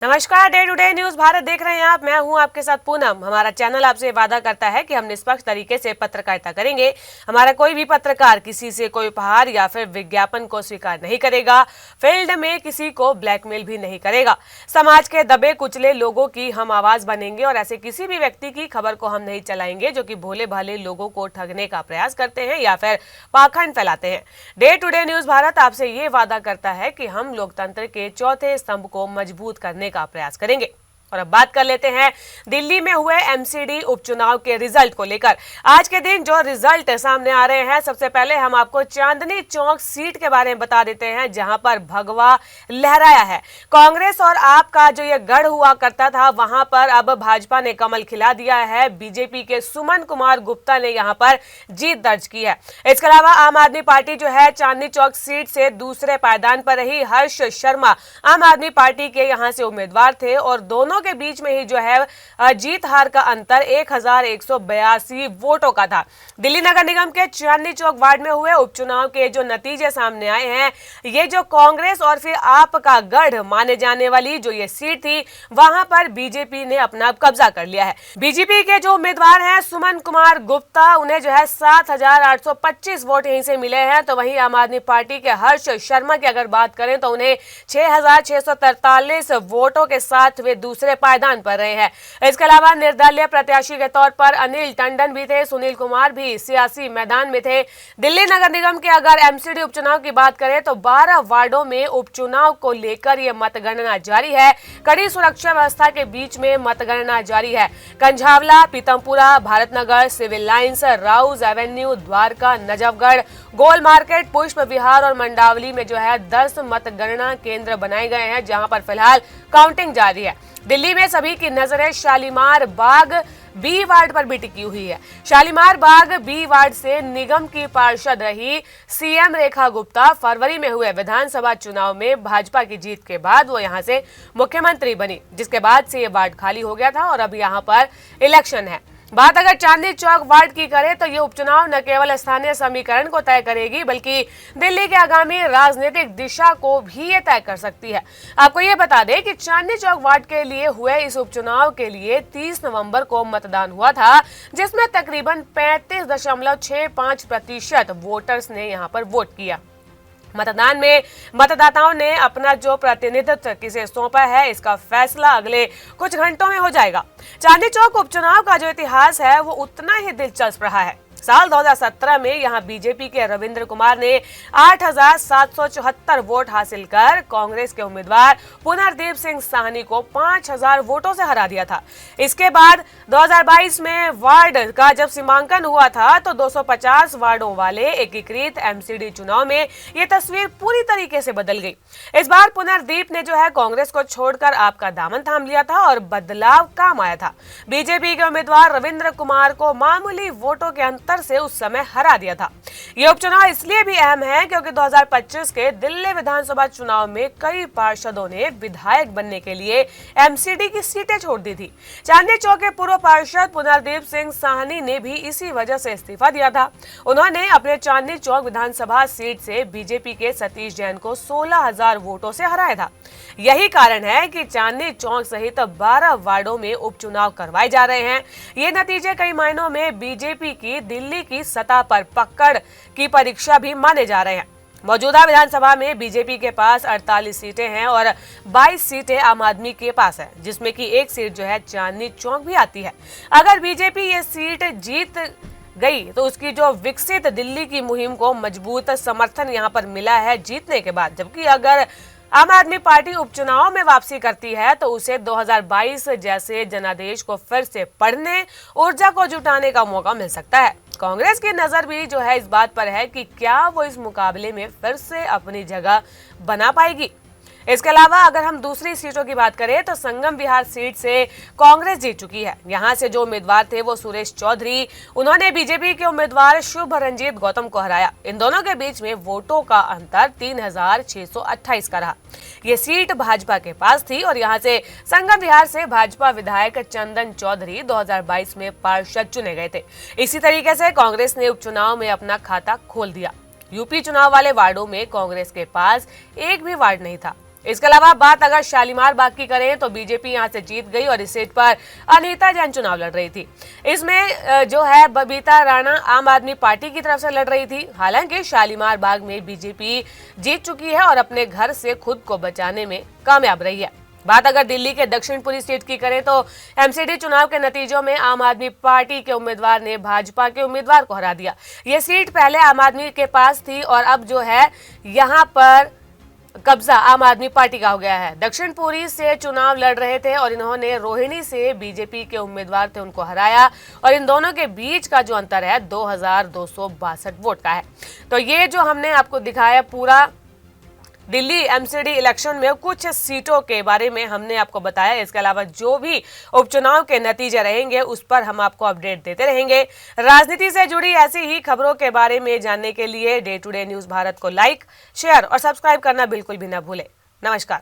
नमस्कार, day to day news Bharat देख रहे हैं आप। मैं हूं आपके साथ पूनम। हमारा चैनल आपसे वादा करता है कि हम निष्पक्ष तरीके से पत्रकारिता करेंगे। हमारा कोई भी पत्रकार किसी से कोई उपहार या फिर विज्ञापन को स्वीकार नहीं करेगा। फील्ड में किसी को ब्लैकमेल भी नहीं करेगा। समाज के दबे कुचले लोगों की हम आवाज बनेंगे और ऐसे किसी भी व्यक्ति की खबर को हम नहीं चलाएंगे जो कि भोले भाले लोगों को ठगने का प्रयास करते हैं या फिर पाखंड फैलाते हैं। Day to day news Bharat आपसे ये वादा करता है कि हम लोकतंत्र के चौथे स्तंभ को मजबूत करने का प्रयास करेंगे। और अब बात कर लेते हैं दिल्ली में हुए एमसीडी उपचुनाव के रिजल्ट को लेकर। आज के दिन जो रिजल्ट सामने आ रहे हैं, सबसे पहले हम आपको चांदनी चौक सीट के बारे में बता देते हैं, जहां पर भगवा लहराया है। कांग्रेस और आप का जो ये गढ़ हुआ करता था, वहां पर अब भाजपा ने कमल खिला दिया है। बीजेपी के सुमन कुमार गुप्ता ने यहां पर जीत दर्ज की है। इसके अलावा आम आदमी पार्टी जो है चांदनी चौक सीट से दूसरे पायदान पर रही। हर्ष शर्मा आम आदमी पार्टी के यहां से उम्मीदवार थे और दोनों के बीच में ही जो है जीत हार का अंतर 1182 वोटों का था। दिल्ली नगर निगम के चांदनी चौक वार्ड में हुए उपचुनाव के जो नतीजे सामने आए हैं, ये जो कांग्रेस और फिर आप का गढ़ माने जाने वाली जो ये सीट थी, वहां पर बीजेपी ने अपना कब्जा कर लिया है। बीजेपी के जो उम्मीदवार हैं सुमन कुमार गुप्ता, उन्हें जो है 7825 वोट यहीं से मिले हैं। तो वहीं आम आदमी पार्टी के हर्ष शर्मा की अगर बात करें तो उन्हें 6643 वोटों के साथ वे दूसरे पायदान पर रहे हैं। इसके अलावा निर्दलीय प्रत्याशी के तौर पर अनिल टंडन भी थे। सुनील कुमार भी सियासी मैदान में थे। दिल्ली नगर निगम के अगर एमसीडी उपचुनाव की बात करें तो 12 वार्डों में उपचुनाव को लेकर यह मतगणना जारी है। कड़ी सुरक्षा व्यवस्था के बीच में मतगणना जारी है। Kanjhawala, Pitampura, Bharat Nagar, Civil Lines, Rouse Avenue, Dwarka, Najafgarh, Gol Market, Pushp Vihar और मंडावली में जो है 10 मतगणना केंद्र बनाए गए हैं, जहां पर फिलहाल काउंटिंग जारी है। दिल्ली में सभी की नजरें शालीमार बाग बी वार्ड पर भी टिकी हुई है। शालीमार बाग बी वार्ड से निगम की पार्षद रही सीएम रेखा गुप्ता फरवरी में हुए विधानसभा चुनाव में भाजपा की जीत के बाद वो यहां से मुख्यमंत्री बनी, जिसके बाद से ये वार्ड खाली हो गया था और अब यहां पर इलेक्शन है। बात अगर चांदनी चौक वार्ड की करें तो ये उपचुनाव न केवल स्थानीय समीकरण को तय करेगी बल्कि दिल्ली के आगामी राजनीतिक दिशा को भी ये तय कर सकती है। आपको ये बता दें कि चांदनी चौक वार्ड के लिए हुए इस उपचुनाव के लिए 30 नवंबर को मतदान हुआ था, जिसमें तकरीबन 35.65% वोटर्स ने यहाँ पर वोट किया। मतदान में मतदाताओं ने अपना जो प्रतिनिधित्व किसे सौंपा है, इसका फैसला अगले कुछ घंटों में हो जाएगा। चांदनी चौक उपचुनाव का जो इतिहास है वो उतना ही दिलचस्प रहा है। साल 2017 में यहां बीजेपी के रविंद्र कुमार ने 8774 वोट हासिल कर कांग्रेस के उम्मीदवार पुनर्दीप सिंह साहनी को 5000 वोटों से हरा दिया था। इसके बाद 2022 में वार्ड का जब सीमांकन हुआ था तो 250 वार्डों वाले एकीकृत एमसीडी चुनाव में ये तस्वीर पूरी तरीके से बदल गई। इस बार पुनर्दीप ने जो है कांग्रेस को छोड़कर आपका दामन थाम लिया था और बदलाव काम आया था। बीजेपी के उम्मीदवार रविंद्र कुमार को मामूली वोटों के अंतर से उस समय हरा दिया था। ये उपचुनाव इसलिए भी अहम है क्योंकि 2025 के दिल्ली विधानसभा चुनाव में कई पार्षदों ने विधायक बनने के लिए एमसीडी की सीटें छोड़ दी थी। चांदनी चौक के पूर्व पार्षद पुनर्दीप सिंह साहनी ने भी इसी वजह से इस्तीफा दिया था। उन्होंने अपने चांदनी चौक विधानसभा सीट से बीजेपी के सतीश जैन को 16000 वोटों से हराया था। यही कारण है कि चांदनी चौक सहित 12 वार्डों में उपचुनाव करवाए जा रहे हैं। ये नतीजे कई मायनों में बीजेपी की दिल्ली की सतह पर पकड़ की परीक्षा भी माने जा रहे हैं। मौजूदा विधानसभा में बीजेपी के पास 48 सीटें हैं और 22 सीटें आम आदमी के पास है, जिसमें कि एक सीट जो है चांदनी चौक भी आती है। अगर बीजेपी ये सीट जीत गई तो उसकी जो विकसित दिल्ली की मुहिम को मजबूत समर्थन यहां पर मिला है जीतने के बाद, जबकि अगर आम आदमी पार्टी उपचुनाव में वापसी करती है तो उसे 2022 जैसे जनादेश को फिर से पढ़ने, ऊर्जा को जुटाने का मौका मिल सकता है। कांग्रेस की नजर भी जो है इस बात पर है कि क्या वो इस मुकाबले में फिर से अपनी जगह बना पाएगी। इसके अलावा अगर हम दूसरी सीटों की बात करें तो संगम विहार सीट से कांग्रेस जीत चुकी है। यहां से जो उम्मीदवार थे वो सुरेश चौधरी, उन्होंने बीजेपी के उम्मीदवार शुभ रंजीत गौतम को हराया। इन दोनों के बीच में वोटों का अंतर 3628 का रहा। ये सीट भाजपा के पास थी और यहां से संगम विहार से भाजपा विधायक चंदन चौधरी 2022 में पार्षद चुने गए थे। इसी तरीके से कांग्रेस ने उपचुनाव में अपना खाता खोल दिया। यूपी चुनाव वाले वार्डों में कांग्रेस के पास एक भी वार्ड नहीं था। इसके अलावा बात अगर शालीमार बाग की करें तो बीजेपी यहां से जीत गई और इस सीट पर अनीता जैन चुनाव लड़ रही थी। इसमें जो है बबीता राणा आम आदमी पार्टी की तरफ से लड़ रही थी। हालांकि शालीमार बाग में बीजेपी जीत चुकी है और अपने घर से खुद को बचाने में कामयाब रही है। बात अगर दिल्ली के दक्षिणपुरी सीट की करें तो एमसीडी चुनाव के नतीजों में आम आदमी पार्टी के उम्मीदवार ने भाजपा के उम्मीदवार को हरा दिया। ये सीट पहले आम आदमी के पास थी और अब जो है यहां पर कब्जा आम आदमी पार्टी का हो गया है। दक्षिणपुरी से चुनाव लड़ रहे थे और इन्होंने रोहिणी से बीजेपी के उम्मीदवार थे उनको हराया और इन दोनों के बीच का जो अंतर है 2262 वोट का है। तो ये जो हमने आपको दिखाया पूरा दिल्ली एमसीडी इलेक्शन में कुछ सीटों के बारे में हमने आपको बताया। इसके अलावा जो भी उपचुनाव के नतीजे रहेंगे उस पर हम आपको अपडेट देते रहेंगे। राजनीति से जुड़ी ऐसी ही खबरों के बारे में जानने के लिए day to day news Bharat को लाइक, शेयर और सब्सक्राइब करना बिल्कुल भी न भूलें। नमस्कार।